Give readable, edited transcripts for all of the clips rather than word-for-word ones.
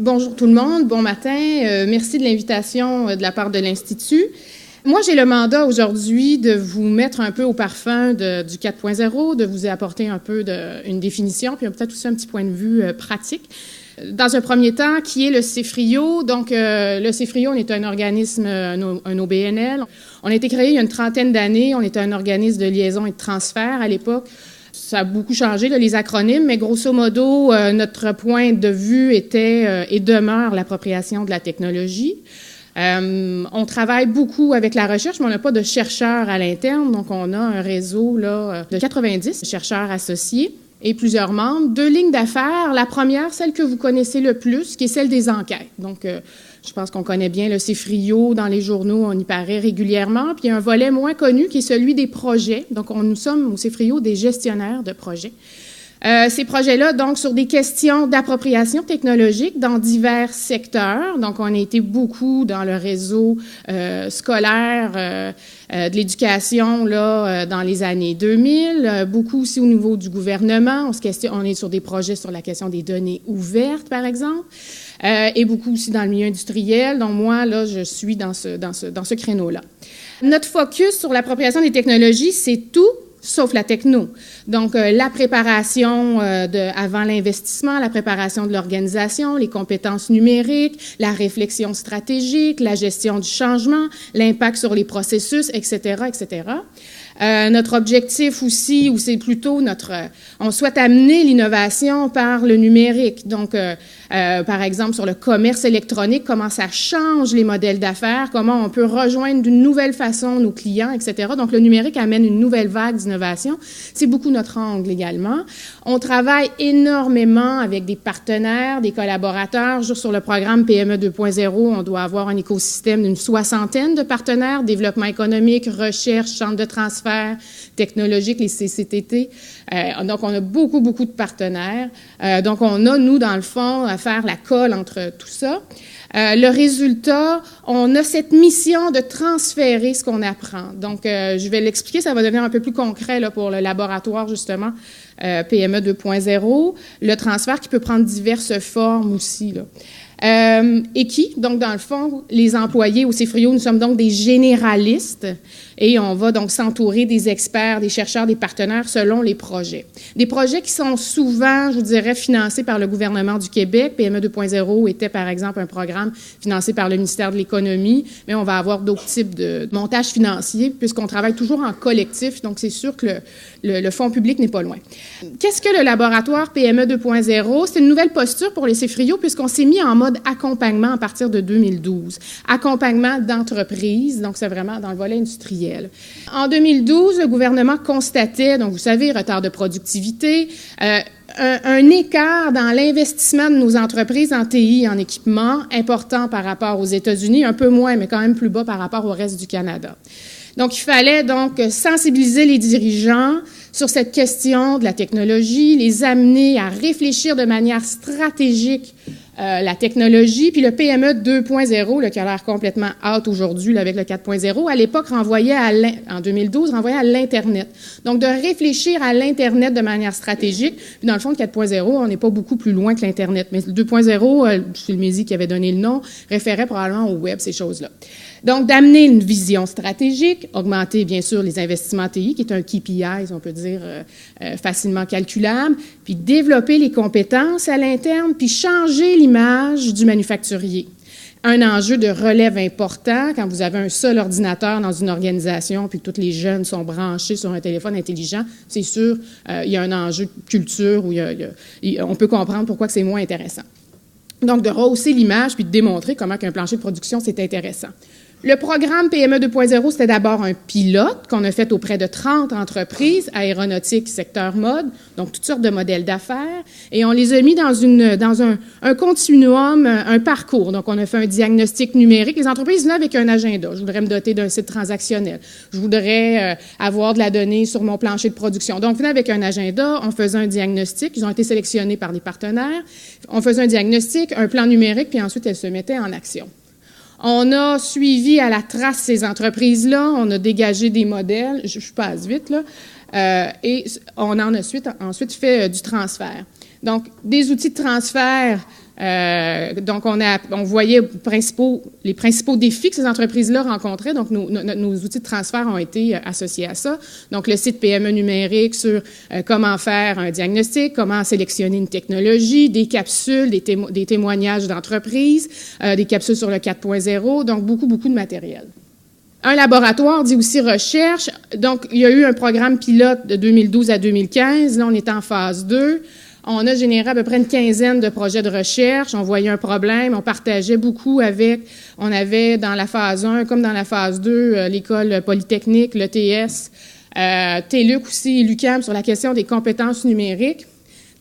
Bonjour tout le monde, bon matin. Merci de l'invitation de la part de l'Institut. Moi, j'ai le mandat aujourd'hui de vous mettre un peu au parfum du 4.0, de vous apporter un peu une définition, puis peut-être aussi un petit point de vue pratique. Dans un premier temps, qui est le CEFRIO? Donc, le CEFRIO, on est un organisme, un OBNL. On a été créé il y a une trentaine d'années. On était un organisme de liaison et de transfert à l'époque. Ça a beaucoup changé, là, les acronymes, mais grosso modo, notre point de vue était et demeure l'appropriation de la technologie. On travaille beaucoup avec la recherche, mais on n'a pas de chercheurs à l'interne, donc on a un réseau là, de 90 chercheurs associés et plusieurs membres. 2 lignes d'affaires. La première, celle que vous connaissez le plus, qui est celle des enquêtes. Donc, je pense qu'on connaît bien le CEFRIO, dans les journaux, on y paraît régulièrement. Puis il y a un volet moins connu qui est celui des projets. Donc, nous sommes au CEFRIO des gestionnaires de projets. Ces projets-là, donc, sur des questions d'appropriation technologique dans divers secteurs. Donc, on a été beaucoup dans le réseau scolaire de l'éducation là dans les années 2000, beaucoup aussi au niveau du gouvernement. On est sur des projets sur la question des données ouvertes, par exemple. Et beaucoup aussi dans le milieu industriel. Donc, moi, là, je suis dans ce créneau-là. Notre focus sur l'appropriation des technologies, c'est tout sauf la techno. Donc, la préparation avant l'investissement, la préparation de l'organisation, les compétences numériques, la réflexion stratégique, la gestion du changement, l'impact sur les processus, etc., etc. Notre objectif aussi, ou c'est plutôt on souhaite amener l'innovation par le numérique. Donc, par exemple, sur le commerce électronique, comment ça change les modèles d'affaires, comment on peut rejoindre d'une nouvelle façon nos clients, etc. Donc, le numérique amène une nouvelle vague d'innovation. C'est beaucoup notre angle également. On travaille énormément avec des partenaires, des collaborateurs. Juste sur le programme PME 2.0, on doit avoir un écosystème d'une 60aine de partenaires, développement économique, recherche, centre de transfert technologique, les CCTT. Donc, on a beaucoup de partenaires. Donc, on a, nous, dans le fond, à faire la colle entre tout ça. Le résultat, on a cette mission de transférer ce qu'on apprend. Donc, je vais l'expliquer, ça va devenir un peu plus concret là, pour le laboratoire, justement, PME 2.0. Le transfert qui peut prendre diverses formes aussi, là. Et qui, donc dans le fond, les employés au CEFRIO, nous sommes donc des généralistes et on va donc s'entourer des experts, des chercheurs, des partenaires selon les projets. Des projets qui sont souvent, je vous dirais, financés par le gouvernement du Québec. PME 2.0 était, par exemple, un programme financé par le ministère de l'Économie, mais on va avoir d'autres types de montages financiers puisqu'on travaille toujours en collectif, donc c'est sûr que le fonds public n'est pas loin. Qu'est-ce que le laboratoire PME 2.0? C'est une nouvelle posture pour les CEFRIO puisqu'on s'est mis en mode accompagnement à partir de 2012. Accompagnement d'entreprises, donc c'est vraiment dans le volet industriel. En 2012, le gouvernement constatait, donc vous savez, retard de productivité, un écart dans l'investissement de nos entreprises en TI, en équipement, important par rapport aux États-Unis, un peu moins, mais quand même plus bas par rapport au reste du Canada. Donc, il fallait donc sensibiliser les dirigeants sur cette question de la technologie, les amener à réfléchir de manière stratégique la technologie. Puis le PME 2.0, là, qui a l'air complètement out aujourd'hui là, avec le 4.0, à l'époque renvoyait en 2012, renvoyait à l'Internet. Donc, de réfléchir à l'Internet de manière stratégique. Puis dans le fond, le 4.0, on n'est pas beaucoup plus loin que l'Internet. Mais le 2.0, c'est le MESI qui avait donné le nom, référait probablement au web, ces choses-là. Donc, d'amener une vision stratégique, augmenter, bien sûr, les investissements TI, qui est un KPI, on peut dire, facilement calculable, puis développer les compétences à l'interne, puis changer l'image du manufacturier. Un enjeu de relève important, quand vous avez un seul ordinateur dans une organisation, puis que tous les jeunes sont branchés sur un téléphone intelligent, c'est sûr, il y a un enjeu de culture où on peut comprendre pourquoi que c'est moins intéressant. Donc, de rehausser l'image, puis de démontrer comment qu'un plancher de production, c'est intéressant. Le programme PME 2.0, c'était d'abord un pilote qu'on a fait auprès de 30 entreprises, aéronautique, secteur mode, donc toutes sortes de modèles d'affaires, et on les a mis dans un continuum, un parcours. Donc, on a fait un diagnostic numérique. Les entreprises venaient avec un agenda. Je voudrais me doter d'un site transactionnel. Je voudrais avoir de la donnée sur mon plancher de production. Donc, on venait avec un agenda, on faisait un diagnostic. Ils ont été sélectionnés par des partenaires. On faisait un diagnostic, un plan numérique, puis ensuite, elles se mettaient en action. On a suivi à la trace ces entreprises-là, on a dégagé des modèles, je passe vite, là, et on en a ensuite fait du transfert. Donc, des outils de transfert Donc, on voyait les principaux défis que ces entreprises-là rencontraient. Donc, nos outils de transfert ont été associés à ça. Donc, le site PME numérique sur comment faire un diagnostic, comment sélectionner une technologie, des capsules, des témoignages d'entreprises, des capsules sur le 4.0. Donc, beaucoup de matériel. Un laboratoire dit aussi recherche. Donc, il y a eu un programme pilote de 2012 à 2015. Là, on est en phase 2. On a généré à peu près une quinzaine de projets de recherche. On voyait un problème, on partageait beaucoup on avait dans la phase 1, comme dans la phase 2, l'École polytechnique, l'ETS, TÉLUQ aussi et l'UQAM sur la question des compétences numériques.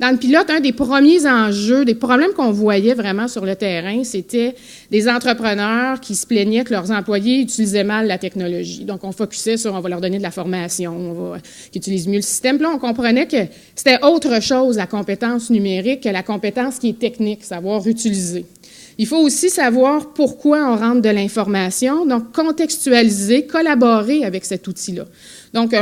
Dans le pilote, un des premiers enjeux, des problèmes qu'on voyait vraiment sur le terrain, c'était des entrepreneurs qui se plaignaient que leurs employés utilisaient mal la technologie. Donc, on focusait sur, on va leur donner de la formation, qu'ils utilisent mieux le système. Puis là, on comprenait que c'était autre chose, la compétence numérique, que la compétence qui est technique, savoir utiliser. Il faut aussi savoir pourquoi on rentre de l'information, donc contextualiser, collaborer avec cet outil-là. Donc,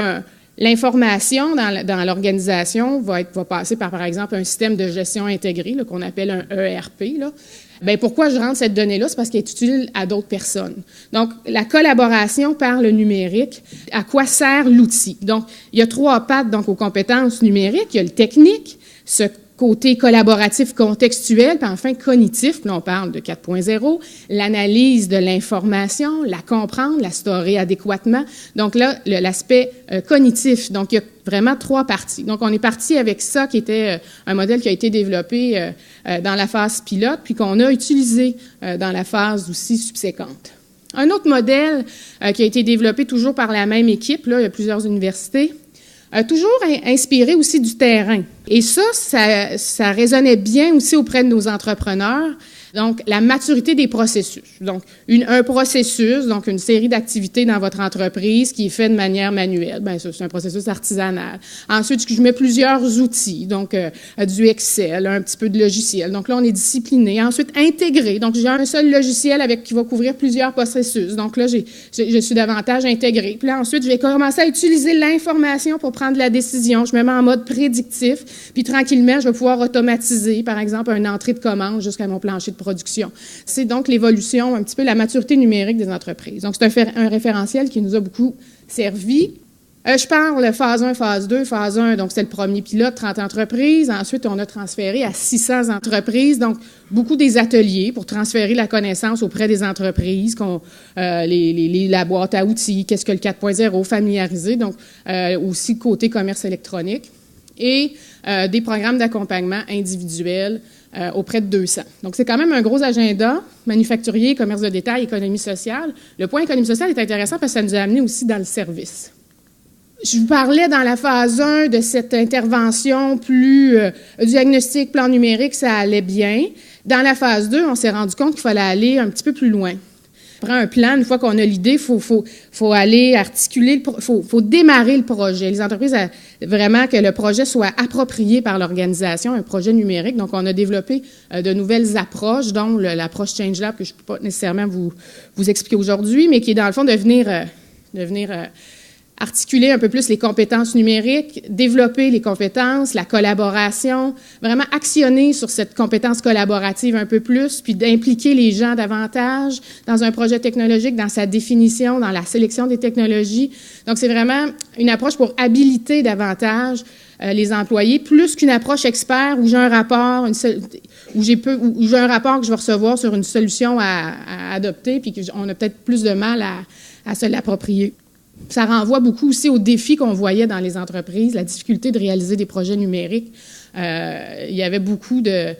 l'information dans l'organisation va passer par exemple, un système de gestion intégré qu'on appelle un ERP. Bien, pourquoi je rentre cette donnée-là? C'est parce qu'elle est utile à d'autres personnes. Donc, la collaboration par le numérique, à quoi sert l'outil? Donc, il y a 3 pattes donc, aux compétences numériques. Il y a le technique, ce côté collaboratif contextuel, puis enfin cognitif, puis là on parle de 4.0, l'analyse de l'information, la comprendre, la storer adéquatement. Donc là, l'aspect cognitif. Donc il y a vraiment 3 parties. Donc on est parti avec ça qui était un modèle qui a été développé dans la phase pilote, puis qu'on a utilisé dans la phase aussi subséquente. Un autre modèle qui a été développé toujours par la même équipe, là, il y a plusieurs universités, toujours inspiré aussi du terrain. Et ça résonnait bien aussi auprès de nos entrepreneurs. Donc, la maturité des processus. Donc, un processus, donc une série d'activités dans votre entreprise qui est fait de manière manuelle. Bien, ça, c'est un processus artisanal. Ensuite, je mets plusieurs outils, donc du Excel, un petit peu de logiciel. Donc là, on est discipliné. Ensuite, intégré. Donc, j'ai un seul logiciel qui va couvrir plusieurs processus. Donc là, je suis davantage intégré. Puis là, ensuite, je vais commencer à utiliser l'information pour prendre la décision. Je me mets en mode prédictif. Puis tranquillement, je vais pouvoir automatiser, par exemple, une entrée de commande jusqu'à mon plancher de production. C'est donc l'évolution, un petit peu la maturité numérique des entreprises. Donc, c'est un référentiel qui nous a beaucoup servi. Je parle phase 1, phase 2. Phase 1, donc c'est le premier pilote, 30 entreprises. Ensuite, on a transféré à 600 entreprises, donc beaucoup des ateliers pour transférer la connaissance auprès des entreprises, la boîte à outils, qu'est-ce que le 4.0, familiariser, donc aussi côté commerce électronique, et des programmes d'accompagnement individuels auprès de 200. Donc, c'est quand même un gros agenda, manufacturier, commerce de détail, économie sociale. Le point économie sociale est intéressant parce que ça nous a amené aussi dans le service. Je vous parlais dans la phase 1 de cette intervention plus diagnostic, plan numérique, ça allait bien. Dans la phase 2, on s'est rendu compte qu'il fallait aller un petit peu plus loin. On prend un plan, une fois qu'on a l'idée, faut aller articuler, faut démarrer le projet. Les entreprises, vraiment que le projet soit approprié par l'organisation, un projet numérique. Donc, on a développé de nouvelles approches, dont l'approche ChangeLab, que je ne peux pas nécessairement vous expliquer aujourd'hui, mais qui est dans le fond de venir articuler un peu plus les compétences numériques, développer les compétences, la collaboration, vraiment actionner sur cette compétence collaborative un peu plus, puis d'impliquer les gens davantage dans un projet technologique, dans sa définition, dans la sélection des technologies. Donc, c'est vraiment une approche pour habiliter davantage les employés, plus qu'une approche expert où j'ai un rapport, où j'ai un rapport que je vais recevoir sur une solution à adopter, puis qu'on a peut-être plus de mal à se l'approprier. Ça renvoie beaucoup aussi aux défis qu'on voyait dans les entreprises, la difficulté de réaliser des projets numériques. Il y avait beaucoup de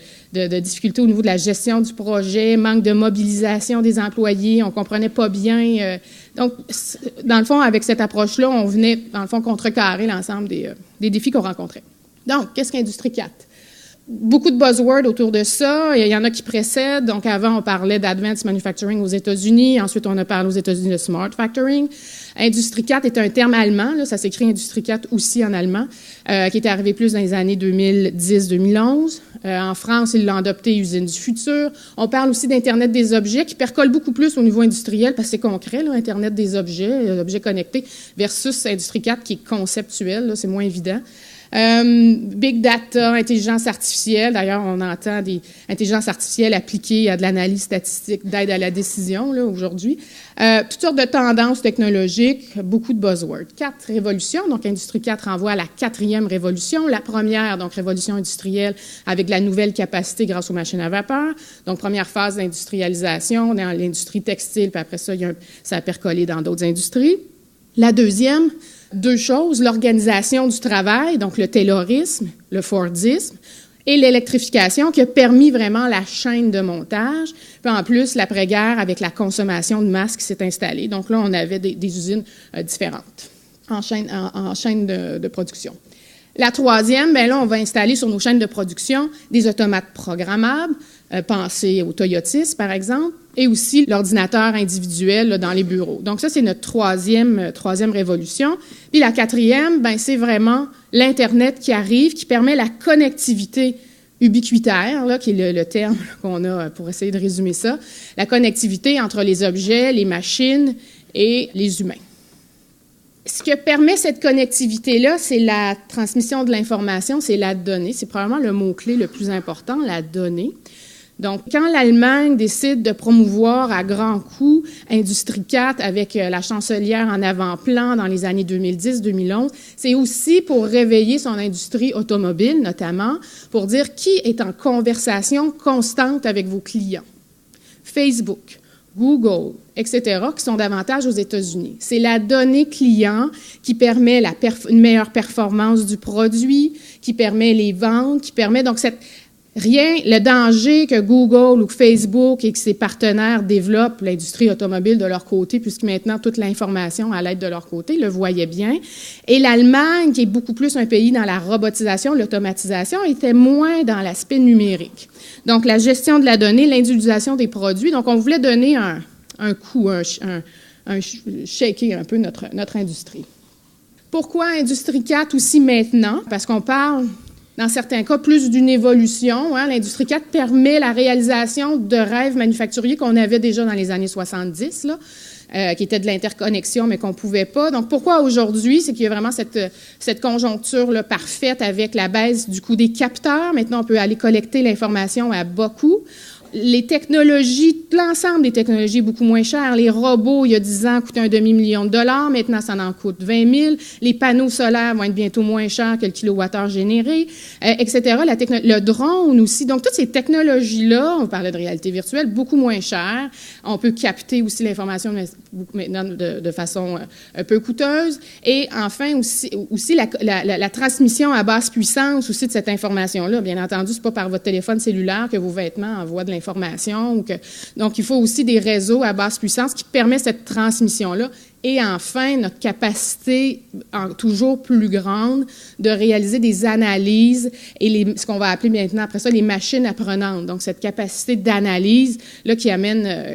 difficultés au niveau de la gestion du projet, manque de mobilisation des employés, on ne comprenait pas bien. Donc, dans le fond, avec cette approche-là, on venait, dans le fond, contrecarrer l'ensemble des défis qu'on rencontrait. Donc, qu'est-ce qu'Industrie 4? Beaucoup de buzzwords autour de ça. Il y en a qui précèdent. Donc, avant, on parlait d'Advanced Manufacturing aux États-Unis. Ensuite, on a parlé aux États-Unis de Smart Factoring. Industrie 4 est un terme allemand. Là, ça s'écrit Industrie 4 aussi en allemand, qui est arrivé plus dans les années 2010-2011. En France, ils l'ont adopté Usine du futur. On parle aussi d'Internet des objets, qui percole beaucoup plus au niveau industriel, parce que c'est concret, là, Internet des objets, objets connectés, versus Industrie 4, qui est conceptuel. Là, c'est moins évident. Big data, intelligence artificielle. D'ailleurs, on entend des intelligences artificielles appliquées à de l'analyse statistique d'aide à la décision là, aujourd'hui. Toutes sortes de tendances technologiques, beaucoup de buzzwords. 4 révolutions, donc Industrie 4 renvoie à la 4e révolution. La première, donc révolution industrielle avec la nouvelle capacité grâce aux machines à vapeur. Donc première phase d'industrialisation dans l'industrie textile, puis après ça, ça a percolé dans d'autres industries. La deuxième, 2 choses, l'organisation du travail, donc le taylorisme, le fordisme, et l'électrification qui a permis vraiment la chaîne de montage. Puis en plus, l'après-guerre avec la consommation de masse qui s'est installée. Donc là, on avait des usines différentes en chaîne de production. La troisième, bien là, on va installer sur nos chaînes de production des automates programmables, pensez au Toyotis, par exemple, et aussi l'ordinateur individuel là, dans les bureaux. Donc ça, c'est notre troisième révolution. Puis la 4e, bien, c'est vraiment l'Internet qui arrive, qui permet la connectivité ubiquitaire, là, qui est le terme qu'on a pour essayer de résumer ça, la connectivité entre les objets, les machines et les humains. Ce que permet cette connectivité-là, c'est la transmission de l'information, c'est la donnée. C'est probablement le mot-clé le plus important, la donnée. Donc, quand l'Allemagne décide de promouvoir à grands coups Industrie 4 avec la chancelière en avant-plan dans les années 2010-2011, c'est aussi pour réveiller son industrie automobile, notamment, pour dire qui est en conversation constante avec vos clients. Facebook, Google, etc., qui sont davantage aux États-Unis. C'est la donnée client qui permet une meilleure performance du produit, qui permet les ventes, qui permet donc le danger que Google ou Facebook et que ses partenaires développent l'industrie automobile de leur côté, puisque maintenant toute l'information à l'aide de leur côté, le voyait bien. Et l'Allemagne, qui est beaucoup plus un pays dans la robotisation, l'automatisation, était moins dans l'aspect numérique. Donc, la gestion de la donnée, l'individualisation des produits. Donc, on voulait donner un coup, shaker un peu notre industrie. Pourquoi Industrie 4 aussi maintenant? Parce qu'on parle, dans certains cas, plus d'une évolution. Hein. L'Industrie 4 permet la réalisation de rêves manufacturiers qu'on avait déjà dans les années 70, là, qui étaient de l'interconnexion, mais qu'on ne pouvait pas. Donc, pourquoi aujourd'hui? C'est qu'il y a vraiment cette conjoncture-là parfaite avec la baisse du coût des capteurs. Maintenant, on peut aller collecter l'information à bas coût. Les technologies, l'ensemble des technologies est beaucoup moins cher. Les robots, il y a 10 ans, coûtaient $500 000. Maintenant, ça en coûte 20 000. Les panneaux solaires vont être bientôt moins chers que le kilowattheure généré, etc. Le drone aussi. Donc, toutes ces technologies-là, on parlait de réalité virtuelle, beaucoup moins chères. On peut capter aussi l'information maintenant de façon un peu coûteuse. Et enfin, aussi la transmission à basse puissance aussi de cette information-là. Bien entendu, c'est pas par votre téléphone cellulaire que vos vêtements envoient de l'information. Donc, il faut aussi des réseaux à basse puissance qui permettent cette transmission-là. Et enfin, notre capacité toujours plus grande de réaliser des analyses et ce qu'on va appeler maintenant après ça les machines apprenantes. Donc, cette capacité d'analyse là, qui amène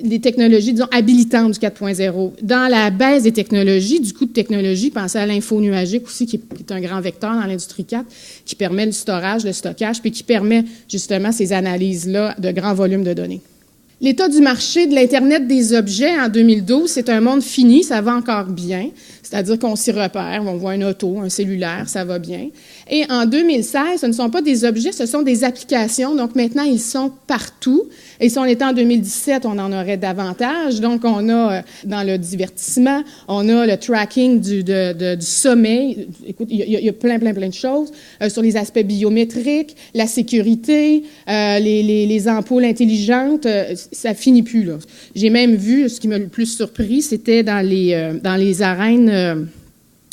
des technologies, disons, habilitantes du 4.0. Dans la baisse des technologies, du coût de technologie, pensez à l'info nuagique aussi, qui est un grand vecteur dans l'industrie 4, qui permet le storage, le stockage, puis qui permet justement ces analyses-là de grands volumes de données. L'état du marché de l'Internet des objets en 2012, c'est un monde fini, ça va encore bien. C'est-à-dire qu'on s'y repère, on voit une auto, un cellulaire, ça va bien. Et en 2016, ce ne sont pas des objets, ce sont des applications. Donc maintenant, ils sont partout. Et si on était en 2017, on en aurait davantage. Donc on a dans le divertissement, on a le tracking du sommeil. Écoute, il y a plein de choses sur les aspects biométriques, la sécurité, les ampoules intelligentes. Ça finit plus là. J'ai même vu, ce qui m'a le plus surpris, c'était dans les arènes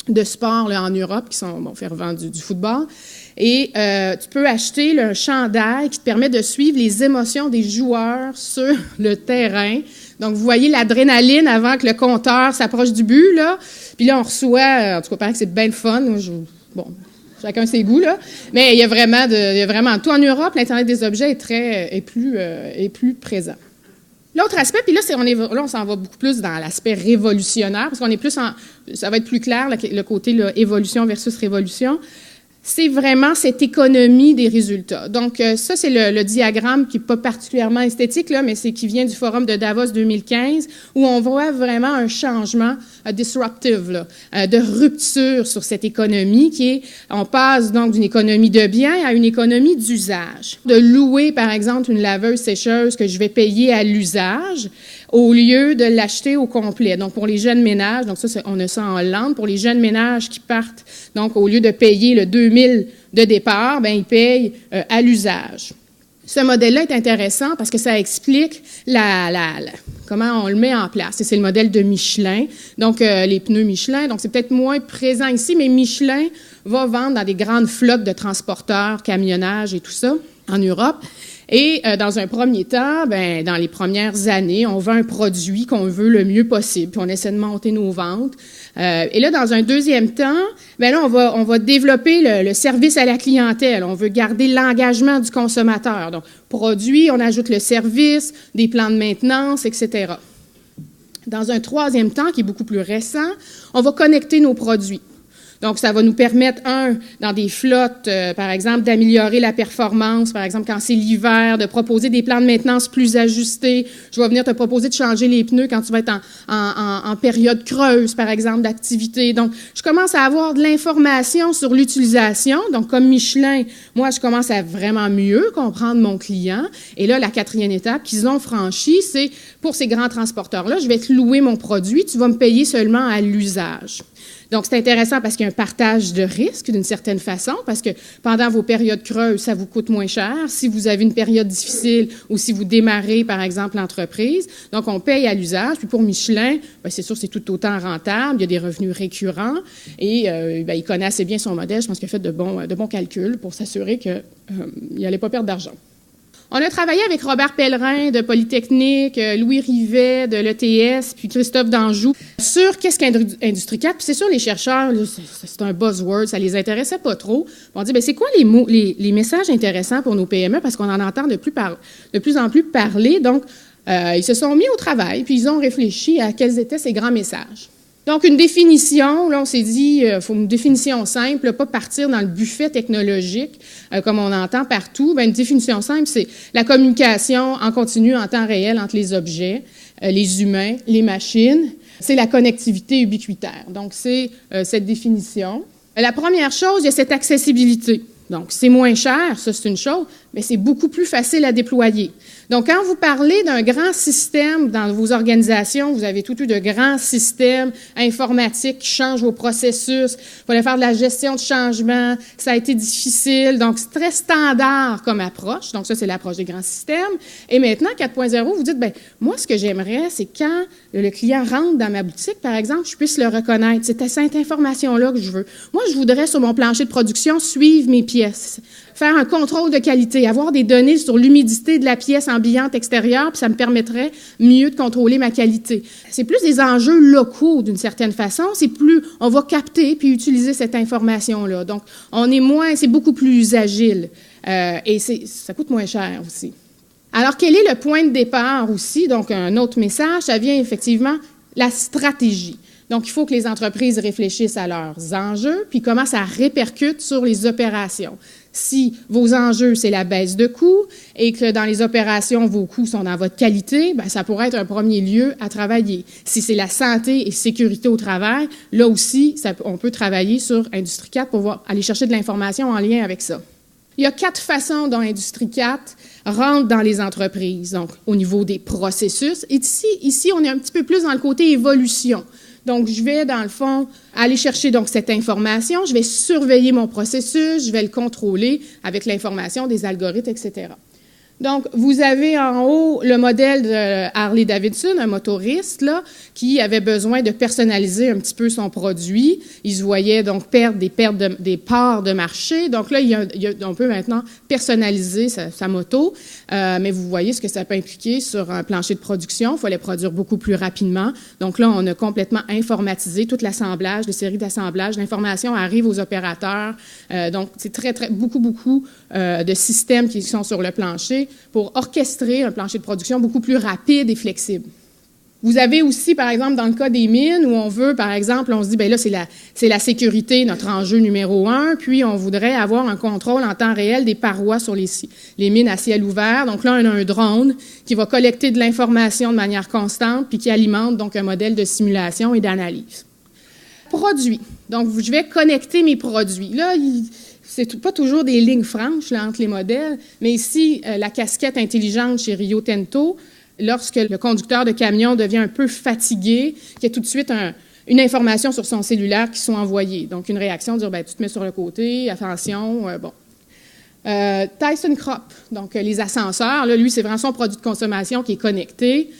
de sport là, en Europe qui sont fervents du football. Et tu peux acheter là, un chandail qui te permet de suivre les émotions des joueurs sur le terrain. Donc, vous voyez l'adrénaline avant que le compteur s'approche du but, là. Puis là, on reçoit, en tout cas, paraît que c'est bien le fun. Chacun ses goûts, là. Mais il y a vraiment tout en Europe. L'Internet des objets est plus présent. L'autre aspect, puis là, on s'en va beaucoup plus dans l'aspect révolutionnaire, parce qu'on est plus ça va être plus clair, le côté là, évolution versus révolution. c'est vraiment cette économie des résultats. Donc, ça, c'est le diagramme qui n'est pas particulièrement esthétique, là, mais c'est qui vient du Forum de Davos 2015, où on voit vraiment un changement disruptive, là, de rupture sur cette économie on passe donc d'une économie de biens à une économie d'usage. De louer, par exemple, une laveuse-sécheuse que je vais payer à l'usage, au lieu de l'acheter au complet. Donc, pour les jeunes ménages, donc ça, on a ça en Hollande, pour les jeunes ménages qui partent, donc au lieu de payer le 2000 de départ, bien, ils payent à l'usage. Ce modèle-là est intéressant parce que ça explique comment on le met en place. Et c'est le modèle de Michelin, donc les pneus Michelin. Donc, c'est peut-être moins présent ici, mais Michelin va vendre dans des grandes flottes de transporteurs, camionnage et tout ça en Europe. Et dans un premier temps, ben, dans les premières années, on vend un produit qu'on veut le mieux possible, puis on essaie de monter nos ventes. Et là, dans un deuxième temps, ben là, on va développer le service à la clientèle. On veut garder l'engagement du consommateur. Donc, produit, on ajoute le service, des plans de maintenance, etc. Dans un troisième temps, qui est beaucoup plus récent, on va connecter nos produits. Donc, ça va nous permettre, dans des flottes, par exemple, d'améliorer la performance, par exemple, quand c'est l'hiver, de proposer des plans de maintenance plus ajustés. Je vais venir te proposer de changer les pneus quand tu vas être en période creuse, par exemple, d'activité. Donc, je commence à avoir de l'information sur l'utilisation. Donc, comme Michelin, moi, je commence à vraiment mieux comprendre mon client. Et là, la quatrième étape qu'ils ont franchie, c'est pour ces grands transporteurs-là, je vais te louer mon produit, tu vas me payer seulement à l'usage. Donc, c'est intéressant parce qu'il y a un partage de risques d'une certaine façon, parce que pendant vos périodes creuses, ça vous coûte moins cher. Si vous avez une période difficile ou si vous démarrez, par exemple, l'entreprise, donc on paye à l'usage. Puis pour Michelin, bien, c'est sûr, c'est tout autant rentable. Il y a des revenus récurrents et bien, il connaît assez bien son modèle. Je pense qu'il a fait de bons calculs pour s'assurer qu'il n'allait pas perdre d'argent. On a travaillé avec Robert Pellerin de Polytechnique, Louis Rivet de l'ETS, puis Christophe Danjou sur qu'est-ce qu'Industrie 4. Puis c'est sûr, les chercheurs, là, c'est un buzzword, ça les intéressait pas trop. On dit, bien, c'est quoi les mots, les messages intéressants pour nos PME, parce qu'on en entend de plus en plus parler. Donc, ils se sont mis au travail, puis ils ont réfléchi à quels étaient ces grands messages. Donc, une définition, là, on s'est dit, il faut une définition simple, là, pas partir dans le buffet technologique, comme on entend partout. Bien, une définition simple, c'est la communication en continu, en temps réel, entre les objets, les humains, les machines. C'est la connectivité ubiquitaire. Donc, c'est cette définition. La première chose, il y a cette accessibilité. Donc, c'est moins cher, ça, c'est une chose, mais c'est beaucoup plus facile à déployer. Donc, quand vous parlez d'un grand système dans vos organisations, vous avez tout eu de grands systèmes informatiques qui changent vos processus, il fallait faire de la gestion de changement, ça a été difficile, donc c'est très standard comme approche. Donc, ça, c'est l'approche des grands systèmes. Et maintenant, 4.0, vous dites, bien, moi, ce que j'aimerais, c'est quand le client rentre dans ma boutique, par exemple, je puisse le reconnaître. C'est cette information-là que je veux. Moi, je voudrais, sur mon plancher de production, suivre mes pièces, faire un contrôle de qualité, avoir des données sur l'humidité de la pièce ambiante extérieure, puis ça me permettrait mieux de contrôler ma qualité. C'est plus des enjeux locaux, d'une certaine façon. C'est plus, on va capter puis utiliser cette information-là. Donc, c'est beaucoup plus agile. Et ça coûte moins cher aussi. Alors, quel est le point de départ aussi? Donc, un autre message, ça vient effectivement la stratégie. Donc, il faut que les entreprises réfléchissent à leurs enjeux, puis comment ça répercute sur les opérations. Si vos enjeux, c'est la baisse de coûts et que dans les opérations, vos coûts sont dans votre qualité, bien, ça pourrait être un premier lieu à travailler. Si c'est la santé et sécurité au travail, là aussi, on peut travailler sur Industrie 4 pour aller chercher de l'information en lien avec ça. Il y a 4 façons dont Industrie 4 rentre dans les entreprises, donc au niveau des processus. Et ici, on est un petit peu plus dans le côté évolution. Donc, je vais, dans le fond, aller chercher donc cette information, je vais surveiller mon processus, je vais le contrôler avec l'information des algorithmes, etc. Donc, vous avez en haut le modèle de Harley-Davidson, un motoriste là, qui avait besoin de personnaliser un petit peu son produit. Il se voyait donc perdre des parts de marché. Donc là, on peut maintenant personnaliser sa moto, mais vous voyez ce que ça peut impliquer sur un plancher de production. Il fallait produire beaucoup plus rapidement. Donc là, on a complètement informatisé tout l'assemblage, les séries d'assemblage. L'information arrive aux opérateurs. Donc, c'est beaucoup de systèmes qui sont sur le plancher pour orchestrer un plancher de production beaucoup plus rapide et flexible. Vous avez aussi, par exemple, dans le cas des mines, où on veut, par exemple, on se dit, bien là, c'est la sécurité, notre enjeu numéro 1, puis on voudrait avoir un contrôle en temps réel des parois sur les mines à ciel ouvert. Donc là, on a un drone qui va collecter de l'information de manière constante, puis qui alimente donc un modèle de simulation et d'analyse. Produits. Donc, je vais connecter mes produits. Là, c'est pas toujours des lignes franches là, entre les modèles, mais ici, la casquette intelligente chez Rio Tinto, lorsque le conducteur de camion devient un peu fatigué, il y a tout de suite une information sur son cellulaire qui sont envoyées. Donc, une réaction, dire, bien, tu te mets sur le côté, attention, bon. ThyssenKrupp, donc les ascenseurs, là, lui, c'est vraiment son produit de consommation qui est connecté.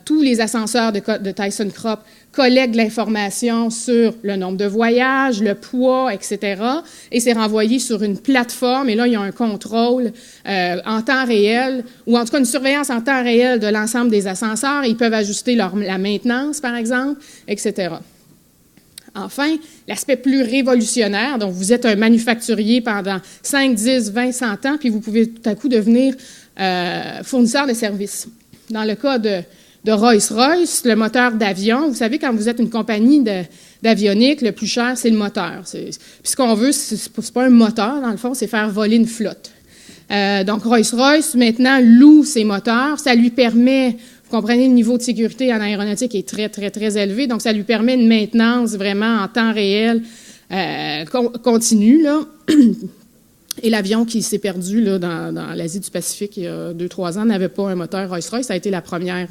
Tous les ascenseurs de ThyssenKrupp collectent de l'information sur le nombre de voyages, le poids, etc. Et c'est renvoyé sur une plateforme. Et là, il y a un contrôle en temps réel, ou en tout cas une surveillance en temps réel de l'ensemble des ascenseurs. Ils peuvent ajuster la maintenance, par exemple, etc. Enfin, l'aspect plus révolutionnaire, donc vous êtes un manufacturier pendant 5, 10, 20, 100 ans, puis vous pouvez tout à coup devenir fournisseur de services. Dans le cas de Rolls-Royce, le moteur d'avion, vous savez, quand vous êtes une compagnie d'avionique, le plus cher, c'est le moteur. Puis ce qu'on veut, c'est pas un moteur, dans le fond, c'est faire voler une flotte. Donc, Rolls-Royce, maintenant, loue ses moteurs. Ça lui permet, vous comprenez, le niveau de sécurité en aéronautique est très, très, très élevé. Donc, ça lui permet une maintenance vraiment en temps réel continue, là. Et l'avion qui s'est perdu là, dans l'Asie du Pacifique il y a 2-3 ans n'avait pas un moteur Rolls-Royce. Ça a été la première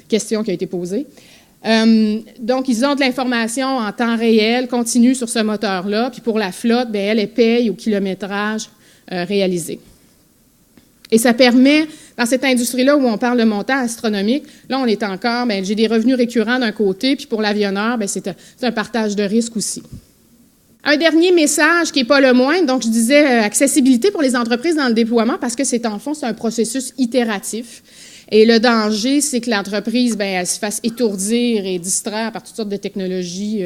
question qui a été posée. Donc, ils ont de l'information en temps réel, continue sur ce moteur-là. Puis pour la flotte, bien, elle paye au kilométrage réalisé. Et ça permet, dans cette industrie-là où on parle de montants astronomiques, là, on est encore, bien, j'ai des revenus récurrents d'un côté, puis pour l'avionneur, bien, c'est un partage de risque aussi. Un dernier message qui n'est pas le moindre, donc je disais accessibilité pour les entreprises dans le déploiement parce que c'est en fond, c'est un processus itératif. Et le danger, c'est que l'entreprise, bien, elle se fasse étourdir et distraire par toutes sortes de technologies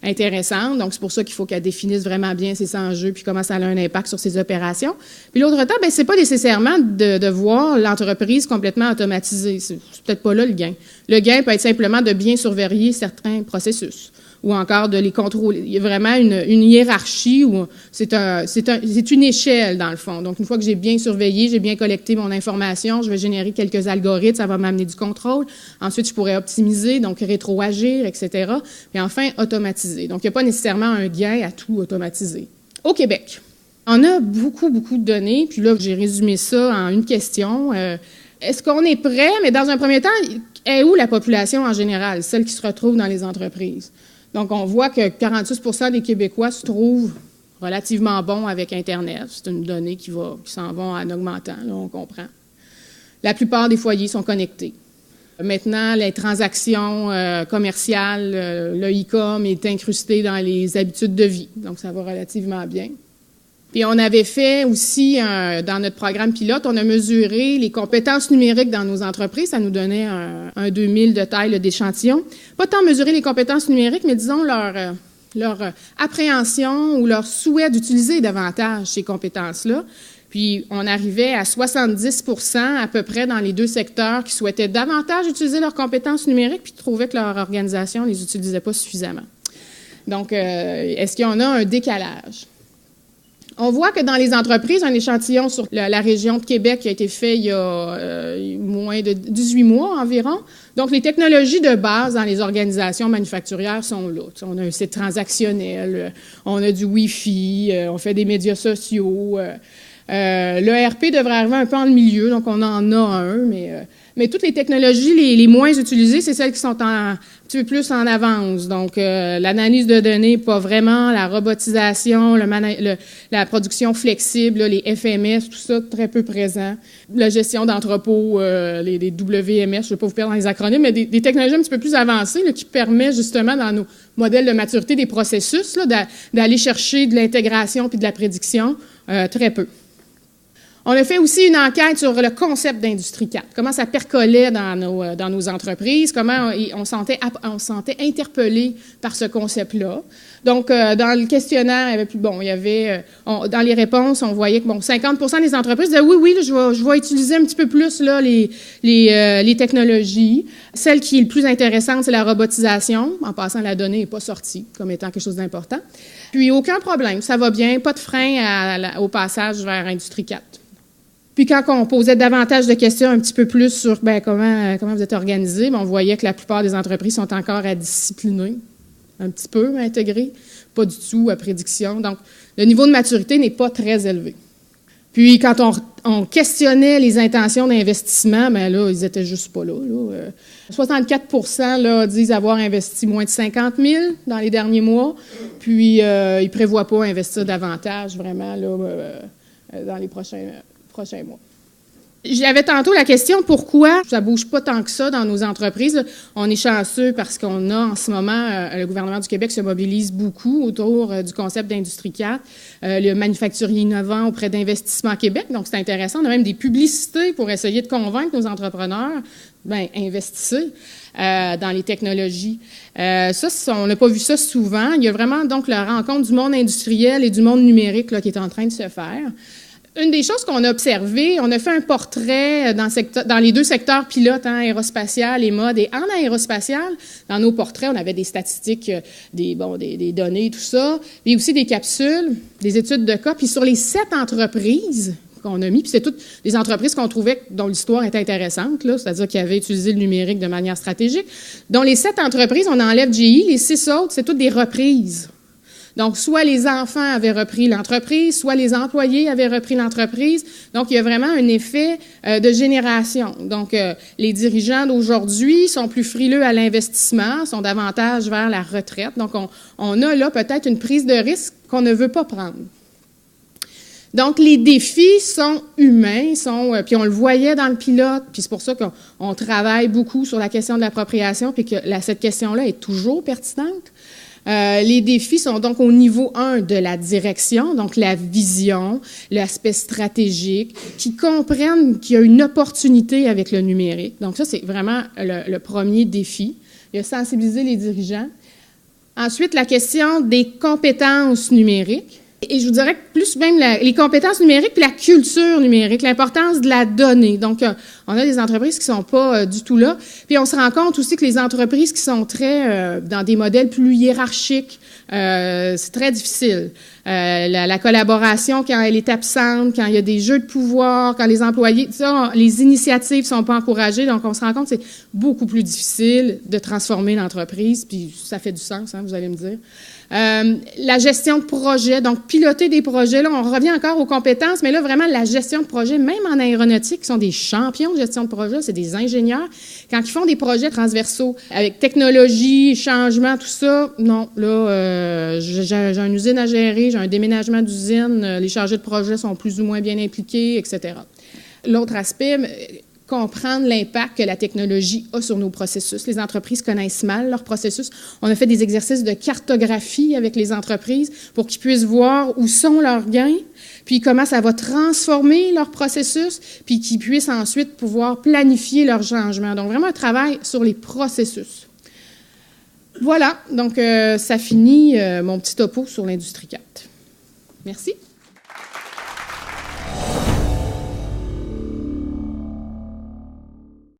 intéressantes. Donc, c'est pour ça qu'il faut qu'elle définisse vraiment bien ses enjeux puis comment ça a un impact sur ses opérations. Puis l'autre temps, bien, c'est pas nécessairement de voir l'entreprise complètement automatisée. C'est peut-être pas là le gain. Le gain peut être simplement de bien surveiller certains processus, ou encore de les contrôler. Il y a vraiment une hiérarchie où c'est une échelle, dans le fond. Donc, une fois que j'ai bien surveillé, j'ai bien collecté mon information, je vais générer quelques algorithmes, ça va m'amener du contrôle. Ensuite, je pourrais optimiser, donc rétroagir, etc. Puis enfin, automatiser. Donc, il n'y a pas nécessairement un gain à tout automatiser. Au Québec, on a beaucoup, beaucoup de données. Puis là, j'ai résumé ça en une question. Est-ce qu'on est prêt? Mais dans un premier temps, est où la population en général, celle qui se retrouve dans les entreprises? Donc, on voit que 46 % des Québécois se trouvent relativement bons avec Internet. C'est une donnée qui s'en va en augmentant, là, on comprend. La plupart des foyers sont connectés. Maintenant, les transactions commerciales, le e-com est incrusté dans les habitudes de vie. Donc, ça va relativement bien. Puis on avait fait aussi, dans notre programme pilote, on a mesuré les compétences numériques dans nos entreprises. Ça nous donnait un 2000 de taille d'échantillon. Pas tant mesurer les compétences numériques, mais disons leur appréhension ou leur souhait d'utiliser davantage ces compétences-là. Puis on arrivait à 70 % à peu près dans les deux secteurs qui souhaitaient davantage utiliser leurs compétences numériques puis trouvaient que leur organisation ne les utilisait pas suffisamment. Donc, est-ce qu'il y en a un décalage? On voit que dans les entreprises, un échantillon sur la région de Québec qui a été fait il y a moins de 18 mois environ. Donc, les technologies de base dans les organisations manufacturières sont là. On a un site transactionnel, on a du Wi-Fi, on fait des médias sociaux. L'ERP devrait arriver un peu en milieu, donc on en a un, mais toutes les technologies les moins utilisées, c'est celles qui sont un petit peu plus en avance. Donc, l'analyse de données, pas vraiment, la robotisation, la production flexible, là, les FMS, tout ça, très peu présent. La gestion d'entrepôts, les WMS, je ne vais pas vous perdre dans les acronymes, mais des technologies un petit peu plus avancées là, qui permettent justement dans nos modèles de maturité des processus là, d'aller chercher de l'intégration puis de la prédiction, très peu. On a fait aussi une enquête sur le concept d'Industrie 4, comment ça percolait dans nos entreprises, comment on se sentait interpellé par ce concept-là. Donc, dans le questionnaire, dans les réponses, on voyait que 50% des entreprises disaient oui, là, je vais utiliser un petit peu plus là, les technologies. Celle qui est le plus intéressante, c'est la robotisation. En passant, la donnée n'est pas sortie comme étant quelque chose d'important. Puis, aucun problème, ça va bien, pas de frein au passage vers Industrie 4. Puis quand on posait davantage de questions un petit peu plus sur comment vous êtes organisé, on voyait que la plupart des entreprises sont encore à discipliner, un petit peu intégrées, pas du tout à prédiction. Donc, le niveau de maturité n'est pas très élevé. Puis quand on questionnait les intentions d'investissement, là, ils étaient juste pas là. 64% là, disent avoir investi moins de 50 000 dans les derniers mois, puis ils ne prévoient pas investir davantage vraiment là, dans les prochains mois. J'avais tantôt la question pourquoi ça ne bouge pas tant que ça dans nos entreprises. On est chanceux parce qu'on a en ce moment, le gouvernement du Québec se mobilise beaucoup autour du concept d'Industrie 4, le manufacturier innovant auprès d'Investissement Québec. Donc, c'est intéressant. On a même des publicités pour essayer de convaincre nos entrepreneurs, investissez dans les technologies. On n'a pas vu ça souvent. Il y a vraiment donc la rencontre du monde industriel et du monde numérique là, qui est en train de se faire. Une des choses qu'on a observées, on a fait un portrait dans les deux secteurs pilotes, aérospatial et mode. Et en aérospatial, dans nos portraits, on avait des statistiques, des données, tout ça, mais aussi des capsules, des études de cas. Puis sur les 7 entreprises qu'on a mis, puis c'est toutes des entreprises qu'on trouvait dont l'histoire était intéressante, là, c'est-à-dire qui avaient utilisé le numérique de manière stratégique. Dans les 7 entreprises, on enlève GE, les 6 autres, c'est toutes des reprises. Donc, soit les enfants avaient repris l'entreprise, soit les employés avaient repris l'entreprise. Donc, il y a vraiment un effet de génération. Donc, les dirigeants d'aujourd'hui sont plus frileux à l'investissement, sont davantage vers la retraite. Donc, on a là peut-être une prise de risque qu'on ne veut pas prendre. Donc, les défis sont humains, puis on le voyait dans le pilote, puis c'est pour ça qu'on travaille beaucoup sur la question de l'appropriation, puis que cette question-là est toujours pertinente. Les défis sont donc au niveau 1 de la direction, donc la vision, l'aspect stratégique, qui comprennent qu'il y a une opportunité avec le numérique. Donc ça, c'est vraiment le premier défi. Il y a sensibiliser les dirigeants. Ensuite, la question des compétences numériques. Et je vous dirais que plus même les compétences numériques puis la culture numérique, l'importance de la donnée. Donc, on a des entreprises qui ne sont pas du tout là. Puis, on se rend compte aussi que les entreprises qui sont très dans des modèles plus hiérarchiques, c'est très difficile. La collaboration, quand elle est absente, quand il y a des jeux de pouvoir, quand les employés, les initiatives ne sont pas encouragées. Donc, on se rend compte que c'est beaucoup plus difficile de transformer l'entreprise. Puis, ça fait du sens, vous allez me dire. La gestion de projet, donc piloter des projets, là, on revient encore aux compétences, mais là, vraiment, la gestion de projet, même en aéronautique, qui sont des champions de gestion de projet, c'est des ingénieurs. Quand ils font des projets transversaux, avec technologie, changement, tout ça, non, là, j'ai une usine à gérer, j'ai un déménagement d'usine, les chargés de projet sont plus ou moins bien impliqués, etc. L'autre aspect, comprendre l'impact que la technologie a sur nos processus. Les entreprises connaissent mal leurs processus. On a fait des exercices de cartographie avec les entreprises pour qu'ils puissent voir où sont leurs gains, puis comment ça va transformer leur processus, puis qu'ils puissent ensuite pouvoir planifier leurs changements. Donc, vraiment un travail sur les processus. Voilà, donc ça finit mon petit topo sur l'Industrie 4. Merci.